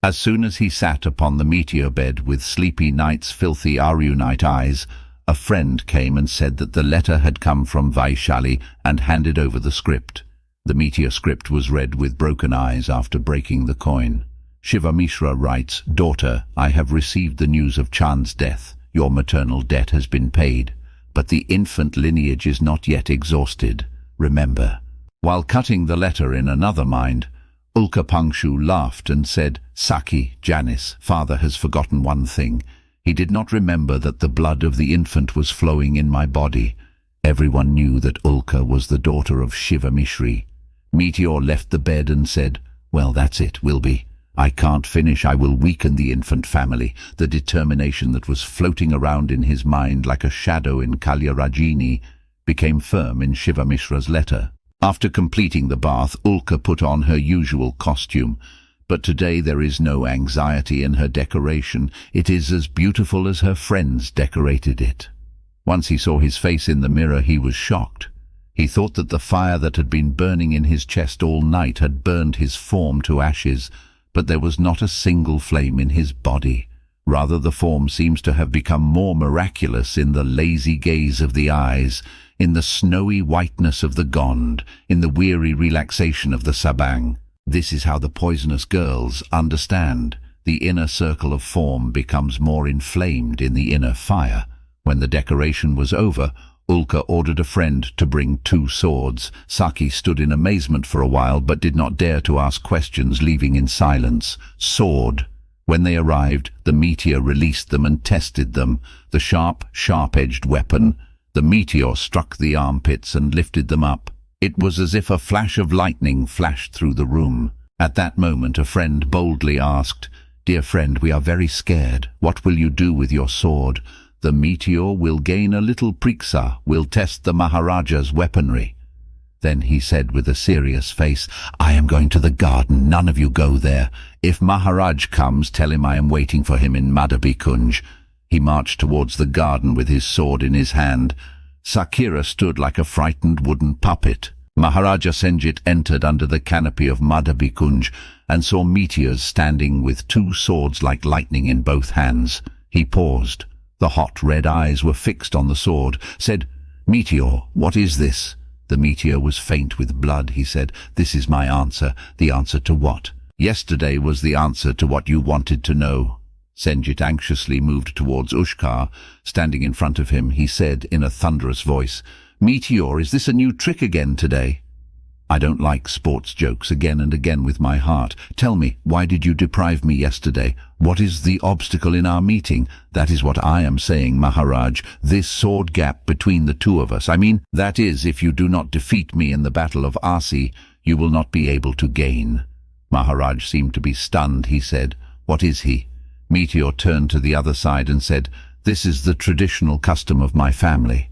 As soon as he sat upon the meteor bed with sleepy Knight's filthy Arunite eyes, a friend came and said that the letter had come from Vaishali and handed over the script. The meteor script was read with broken eyes after breaking the coin. Shiva Mishra writes, "Daughter, I have received the news of Chand's death. Your maternal debt has been paid, but the infant lineage is not yet exhausted. Remember." While cutting the letter in another mind, Ulka Pangshu laughed and said, "Saki, Janice, father has forgotten one thing. He did not remember that the blood of the infant was flowing in my body." Everyone knew that Ulka was the daughter of Shiva Mishri. Meteor left the bed and said, "Well, that's it, Wilby. I can't finish. I will weaken the infant family." The determination that was floating around in his mind like a shadow in Kalyarajini became firm in Shiva Mishra's letter. After completing the bath, Ulka put on her usual costume. But today there is no anxiety in her decoration. It is as beautiful as her friends decorated it. Once he saw his face in the mirror, he was shocked. He thought that the fire that had been burning in his chest all night had burned his form to ashes, but there was not a single flame in his body. Rather, the form seems to have become more miraculous in the lazy gaze of the eyes, in the snowy whiteness of the gond, in the weary relaxation of the sabang. This is how the poisonous girls understand. The inner circle of form becomes more inflamed in the inner fire. When the decoration was over, Ulka ordered a friend to bring 2 swords. Saki stood in amazement for a while, but did not dare to ask questions, leaving in silence. Sword. When they arrived, the meteor released them and tested them. The sharp-edged weapon. The meteor struck the armpits and lifted them up. It was as if a flash of lightning flashed through the room. At that moment, a friend boldly asked, "Dear friend, we are very scared. What will you do with your sword?" "The meteor will gain a little pariksha, will test the Maharaja's weaponry." Then he said with a serious face, "I am going to the garden. None of you go there. If Maharaj comes, tell him I am waiting for him in Madhabi Kunj." He marched towards the garden with his sword in his hand. Sakira stood like a frightened wooden puppet. Maharaja Senjit entered under the canopy of Madhabi Kunj and saw meteors standing with 2 swords like lightning in both hands. He paused. The hot red eyes were fixed on the sword, said, "Meteor, what is this?" The meteor was faint with blood. He said, "This is my answer." "The answer to what?" "Yesterday was the answer to what you wanted to know." Senjit anxiously moved towards Ushkar. Standing in front of him, he said in a thunderous voice, "Meteor, is this a new trick again today?" "I don't like sports jokes again and again with my heart. Tell me, why did you deprive me yesterday? What is the obstacle in our meeting?" "That is what I am saying, Maharaj. This sword gap between the 2 of us. I mean, that is, if you do not defeat me in the battle of Asi, you will not be able to gain." Maharaj seemed to be stunned. He said, "What is he?" Meteor turned to the other side and said, "This is the traditional custom of my family."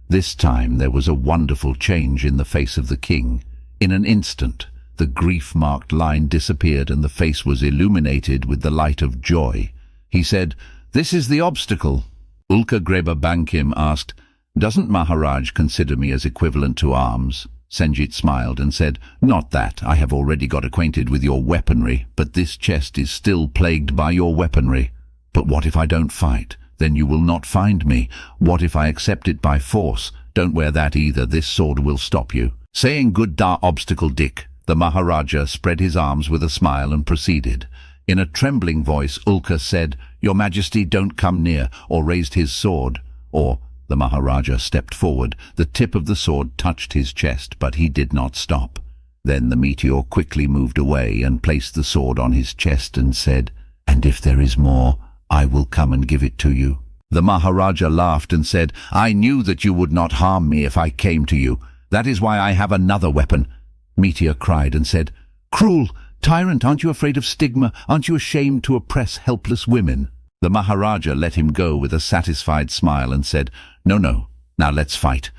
This time there was a wonderful change in the face of the king. In an instant, the grief-marked line disappeared and the face was illuminated with the light of joy. He said, "This is the obstacle." Ulka Greba Bankim asked, "Doesn't Maharaj consider me as equivalent to arms?" Senjit smiled and said, "Not that. I have already got acquainted with your weaponry, but this chest is still plagued by your weaponry." "But what if I don't fight? Then you will not find me. What if I accept it by force?" "Don't wear that either. This sword will stop you." Saying good da obstacle dick, the Maharaja spread his arms with a smile and proceeded. In a trembling voice, Ulka said, "Your Majesty, don't come near," or raised his sword, or the Maharaja stepped forward. The tip of the sword touched his chest, but he did not stop. Then the meteor quickly moved away and placed the sword on his chest and said, "And if there is more, I will come and give it to you." The Maharaja laughed and said, "I knew that you would not harm me if I came to you. That is why I have another weapon." Meteor cried and said, "Cruel! Tyrant, aren't you afraid of stigma? Aren't you ashamed to oppress helpless women?" The Maharaja let him go with a satisfied smile and said, No, now let's fight."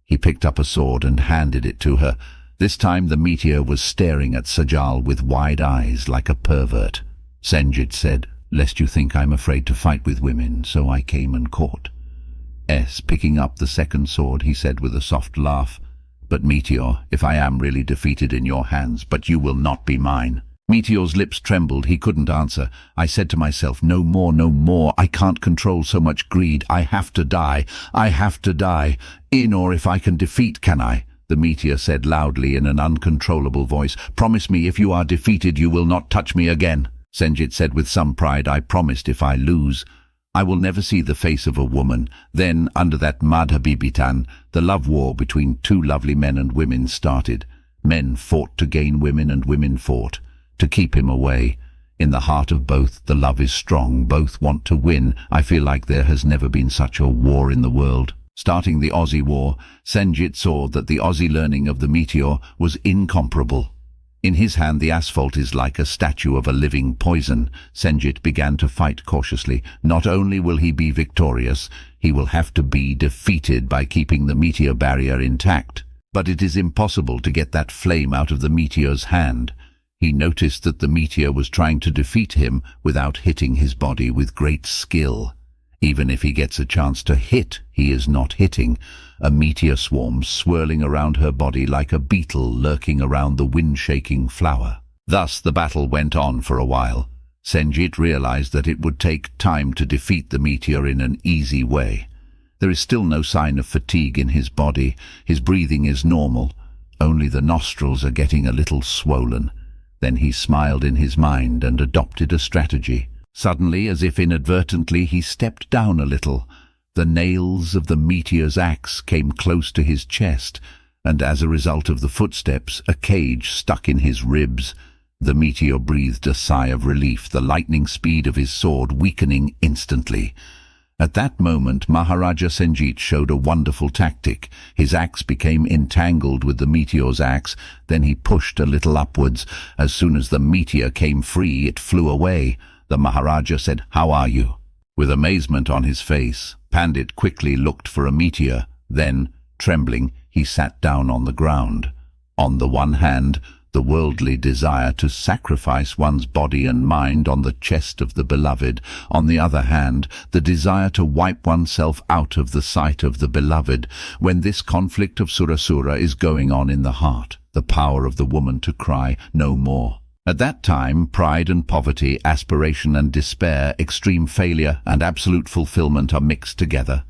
He picked up a sword and handed it to her. This time the meteor was staring at Sajal with wide eyes like a pervert. Senjit said, "Lest you think I'm afraid to fight with women, so I came and caught." Picking up the second sword, he said with a soft laugh, "But Meteor, if I am really defeated in your hands, but you will not be mine." Meteor's lips trembled. He couldn't answer. I said to myself, no more, no more. I can't control so much greed. I have to die. I have to die. In or if I can defeat, can I? The meteor said loudly in an uncontrollable voice. Promise me if you are defeated you will not touch me again. Senjit said with some pride, I promised if I lose. I will never see the face of a woman. Then, under that Madhabibitan, the love war between two lovely men and women started. Men fought to gain women and women fought to keep him away. In the heart of both, the love is strong. Both want to win. I feel like there has never been such a war in the world. Starting the Aussie War, Senjit saw that the Aussie learning of the meteor was incomparable. In his hand the asphalt is like a statue of a living poison. Senjit began to fight cautiously. Not only will he be victorious, he will have to be defeated by keeping the meteor barrier intact. But it is impossible to get that flame out of the meteor's hand. He noticed that the meteor was trying to defeat him without hitting his body with great skill. Even if he gets a chance to hit, he is not hitting. A meteor swarm swirling around her body like a beetle lurking around the wind-shaking flower. Thus the battle went on for a while. Senjit realized that it would take time to defeat the meteor in an easy way. There is still no sign of fatigue in his body. His breathing is normal. Only the nostrils are getting a little swollen. Then he smiled in his mind and adopted a strategy. Suddenly, as if inadvertently, he stepped down a little. The nails of the meteor's axe came close to his chest, and as a result of the footsteps, a cage stuck in his ribs. The meteor breathed a sigh of relief, the lightning speed of his sword weakening instantly. At that moment, Maharaja Senjit showed a wonderful tactic. His axe became entangled with the meteor's axe, then he pushed a little upwards. As soon as the meteor came free, it flew away. The Maharaja said, "How are you?" With amazement on his face, Pandit quickly looked for a meteor. Then, trembling, he sat down on the ground. On the one hand, the worldly desire to sacrifice one's body and mind on the chest of the beloved. On the other hand, the desire to wipe oneself out of the sight of the beloved. When this conflict of Surasura is going on in the heart, the power of the woman to cry, "No more." At that time, pride and poverty, aspiration and despair, extreme failure and absolute fulfillment are mixed together.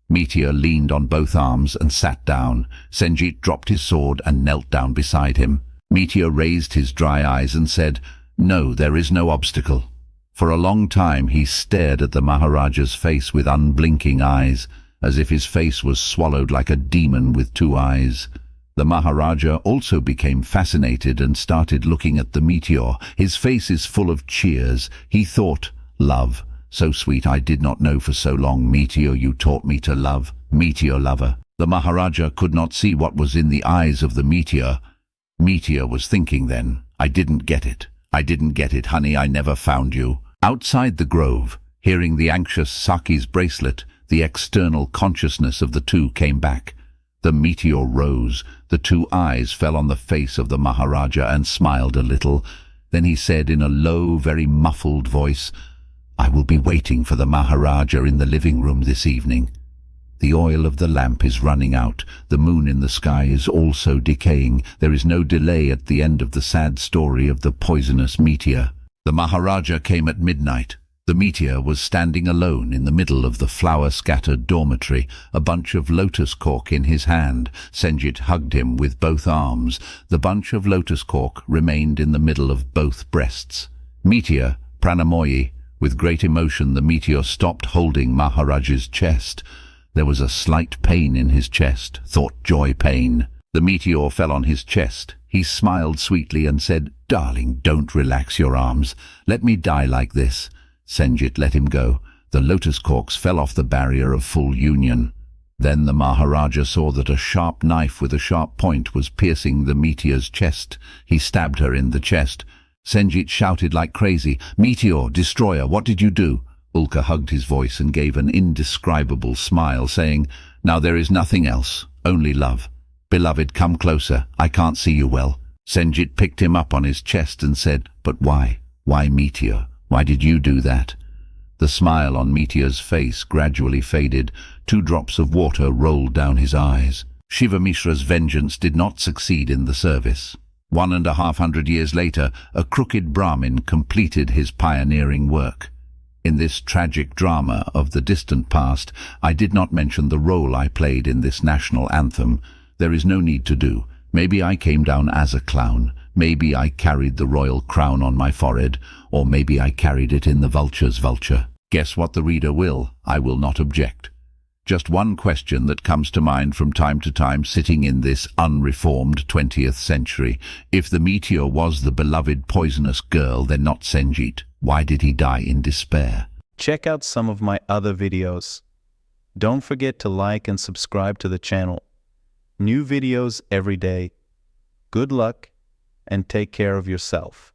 Meteor leaned on both arms and sat down. Senjit dropped his sword and knelt down beside him. Meteor raised his dry eyes and said, "No, there is no obstacle." For a long time he stared at the Maharaja's face with unblinking eyes, as if his face was swallowed like a demon with two eyes. The Maharaja also became fascinated and started looking at the meteor. His face is full of cheers. He thought, "Love, so sweet I did not know for so long. Meteor, you taught me to love. Meteor lover." The Maharaja could not see what was in the eyes of the meteor. Meteor was thinking then, "I didn't get it. I didn't get it, honey. I never found you." Outside the grove, hearing the anxious Saki's bracelet, the external consciousness of the two came back. The meteor rose. The two eyes fell on the face of the Maharaja and smiled a little. Then he said in a low, very muffled voice, "I will be waiting for the Maharaja in the living room this evening." The oil of the lamp is running out. The moon in the sky is also decaying. There is no delay at the end of the sad story of the poisonous meteor. The Maharaja came at midnight. The meteor was standing alone in the middle of the flower-scattered dormitory, a bunch of lotus cork in his hand. Senjit hugged him with both arms. The bunch of lotus cork remained in the middle of both breasts. Meteor, Pranamoyi. With great emotion, the meteor stopped holding Maharaja's chest. There was a slight pain in his chest, thought joy pain. The meteor fell on his chest. He smiled sweetly and said, "Darling, don't relax your arms. Let me die like this." Senjit let him go. The lotus corks fell off the barrier of full union. Then the Maharaja saw that a sharp knife with a sharp point was piercing the meteor's chest. He stabbed her in the chest. Senjit shouted like crazy, "Meteor, destroyer, what did you do?" Ulka hugged his voice and gave an indescribable smile, saying, "Now there is nothing else, only love. Beloved, come closer. I can't see you well." Senjit picked him up on his chest and said, "But why? Why, Meteor? Why did you do that?" The smile on Meteor's face gradually faded. 2 drops of water rolled down his eyes. Shiva Mishra's vengeance did not succeed in the service. 1,500 years later, a crooked Brahmin completed his pioneering work. In this tragic drama of the distant past, I did not mention the role I played in this national anthem. There is no need to do. Maybe I came down as a clown. Maybe I carried the royal crown on my forehead, or maybe I carried it in the vulture's vulture. Guess what the reader will. I will not object. Just one question that comes to mind from time to time sitting in this unreformed 20th century. If the meteor was the beloved poisonous girl, then not Senjit. Why did he die in despair? Check out some of my other videos. Don't forget to like and subscribe to the channel. New videos every day. Good luck and take care of yourself.